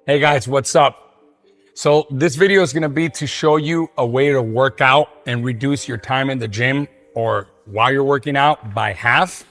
Hey guys, what's up? So this video is gonna be to show you a way to work out and reduce your time in the gym or while you're working out by half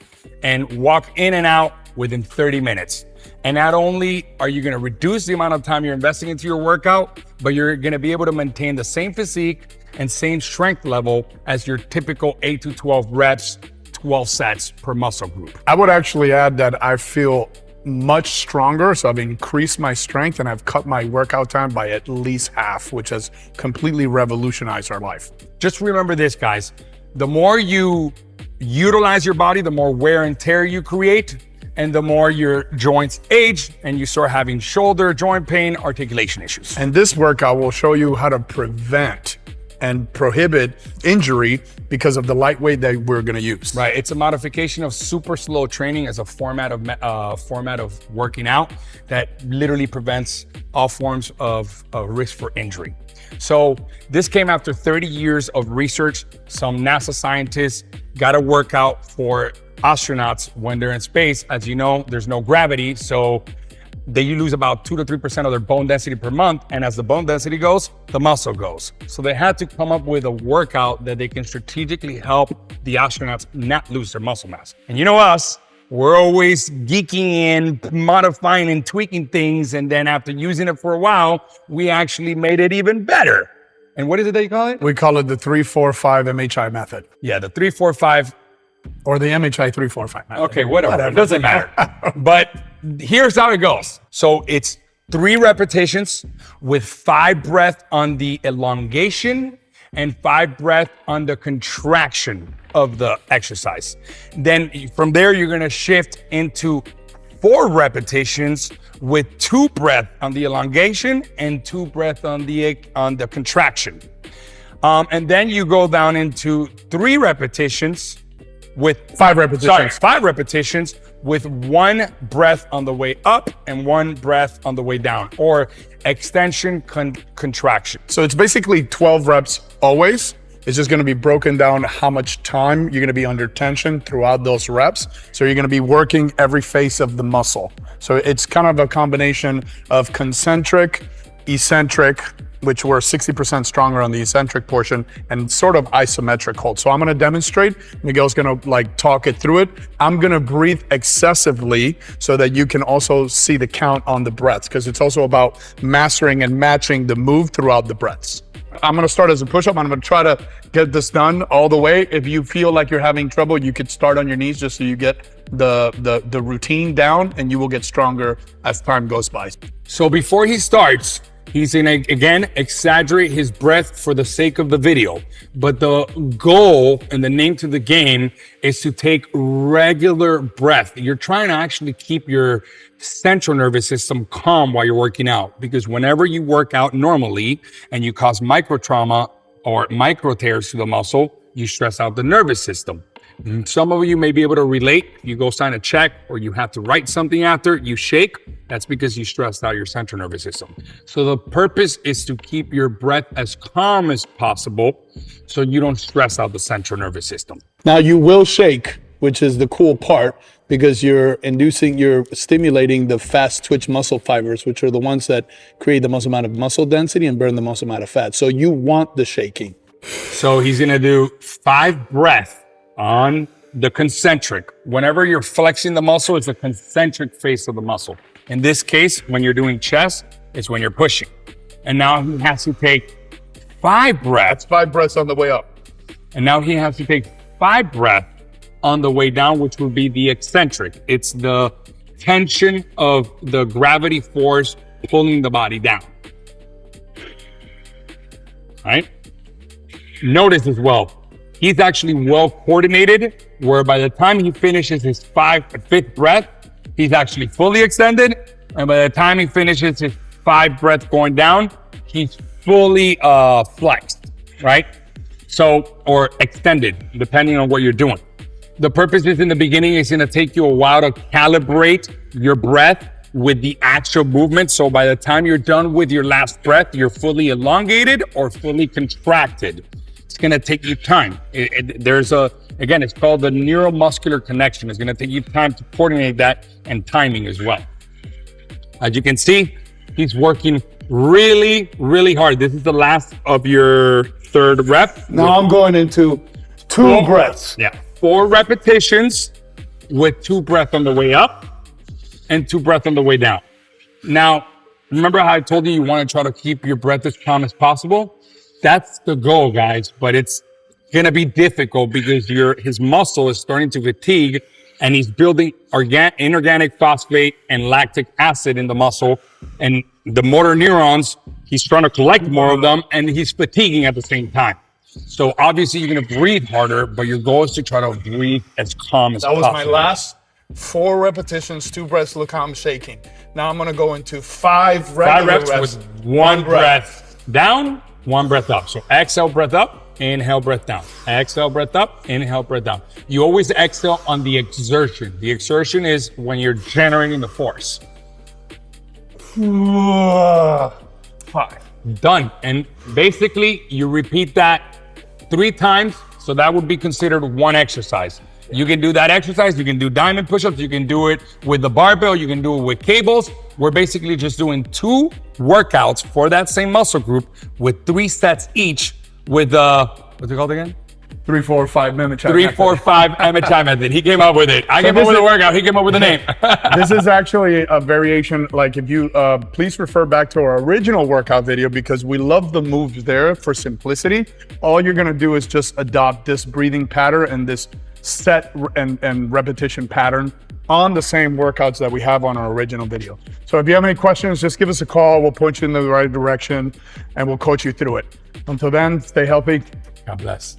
and walk in and out within 30 minutes. And not only are you gonna reduce the amount of time you're investing into your workout, but you're gonna be able to maintain the same physique and same strength level as your typical 8 to 12 reps, 12 sets per muscle group. I would actually add that I feel much stronger. So I've increased my strength and I've cut my workout time by at least half, which has completely revolutionized our life. Just remember this, guys. The more you utilize your body, the more wear and tear you create, and the more your joints age and you start having shoulder, joint pain, articulation issues. And this workout will show you how to prevent and prohibit injury because of the lightweight that we're going to use. Right. It's a modification of super slow training as a format of working out that literally prevents all forms of risk for injury. So this came after 30 years of research. Some NASA scientists got a workout for astronauts when they're in space. As you know, there's no gravity, so they lose about 2 to 3% of their bone density per month. And as the bone density goes, the muscle goes. So they had to come up with a workout that they can strategically help the astronauts not lose their muscle mass. And you know us, we're always geeking in, modifying and tweaking things. And then after using it for a while, we actually made it even better. And what is it that you call it? We call it the 3-4-5 MHI method. Yeah, the 3-4-5. Or the MHI 3-4-5 method. Okay, whatever. It doesn't matter. But here's how it goes. So it's 3 repetitions with 5 breath on the elongation and 5 breath on the contraction of the exercise. Then from there, you're gonna shift into 4 repetitions with 2 breath on the elongation and 2 breath on the contraction. And then you go down into 3 repetitions with 5 repetitions. Sorry, 5 repetitions with 1 breath on the way up and 1 breath on the way down, or extension contraction. So it's basically 12 reps always. It's just going to be broken down how much time you're going to be under tension throughout those reps. So you're going to be working every face of the muscle. So it's kind of a combination of concentric, eccentric, which we're 60% stronger on the eccentric portion, and sort of isometric hold. So I'm gonna demonstrate, Miguel's gonna talk it through it. I'm gonna breathe excessively so that you can also see the count on the breaths, because it's also about mastering and matching the move throughout the breaths. I'm gonna start as a push-up. I'm gonna try to get this done all the way. If you feel like you're having trouble, you could start on your knees just so you get the routine down, and you will get stronger as time goes by. So before he starts, he's gonna, again, exaggerate his breath for the sake of the video. But the goal and the name to the game is to take regular breath. You're trying to actually keep your central nervous system calm while you're working out. Because whenever you work out normally and you cause micro trauma or micro tears to the muscle, you stress out the nervous system. Some of you may be able to relate. You go sign a check or you have to write something after, you shake. That's because you stressed out your central nervous system. So the purpose is to keep your breath as calm as possible so you don't stress out the central nervous system. Now you will shake, which is the cool part, because you're stimulating the fast twitch muscle fibers, which are the ones that create the most amount of muscle density and burn the most amount of fat. So you want the shaking. So he's gonna do 5 breaths on the concentric. Whenever you're flexing the muscle, it's a concentric face of the muscle. In this case, when you're doing chest, it's when you're pushing. And now he has to take 5 breaths. That's 5 breaths on the way up. And now he has to take 5 breaths on the way down, which will be the eccentric. It's the tension of the gravity force pulling the body down. All right? Notice as well, he's actually well coordinated, where by the time he finishes his 5th breath, he's actually fully extended. And by the time he finishes his 5 breaths going down, he's fully flexed, right? So, or extended, depending on what you're doing. The purpose is in the beginning, it's gonna take you a while to calibrate your breath with the actual movement. So by the time you're done with your last breath, you're fully elongated or fully contracted. It's gonna take you time. Again, it's called the neuron-muscular connection. It's gonna take you time to coordinate that and timing as well. As you can see, He's working really, really hard. This is the last of your third rep. Now I'm going into two breaths. Yeah. 4 repetitions with 2 breaths on the way up and 2 breaths on the way down. Now, remember how I told you want to try to keep your breath as calm as possible? That's the goal, guys, but it's going to be difficult because his muscle is starting to fatigue and he's building inorganic phosphate and lactic acid in the muscle. And the motor neurons, he's trying to collect more of them and he's fatiguing at the same time. So obviously you're going to breathe harder, but your goal is to try to breathe as calm as possible. That was my last 4 repetitions, 2 breaths. Look how I'm shaking. Now I'm going to go into 5 regular reps with 1 breath down, 1 breath up. So exhale, breath up. Inhale, breath down. Exhale, breath up. Inhale, breath down. You always exhale on the exertion. The exertion is when you're generating the force. 5. Done. And basically, you repeat that 3 times. So that would be considered 1 exercise. You can do that exercise. You can do diamond push-ups. You can do it with the barbell. You can do it with cables. We're basically just doing 2 workouts for that same muscle group with 3 sets each with what's it called again? 3, 4, 5 MHI. 3, 4, 5 MHI method. He came up with it. I came up with the workout. He came up with the name. This is actually a variation. Like if you please refer back to our original workout video because we love the moves there for simplicity. All you're gonna do is just adopt this breathing pattern and this set and repetition pattern on the same workouts that we have on our original video. So if you have any questions, just give us a call. We'll point you in the right direction and we'll coach you through it. Until then, stay healthy. God bless.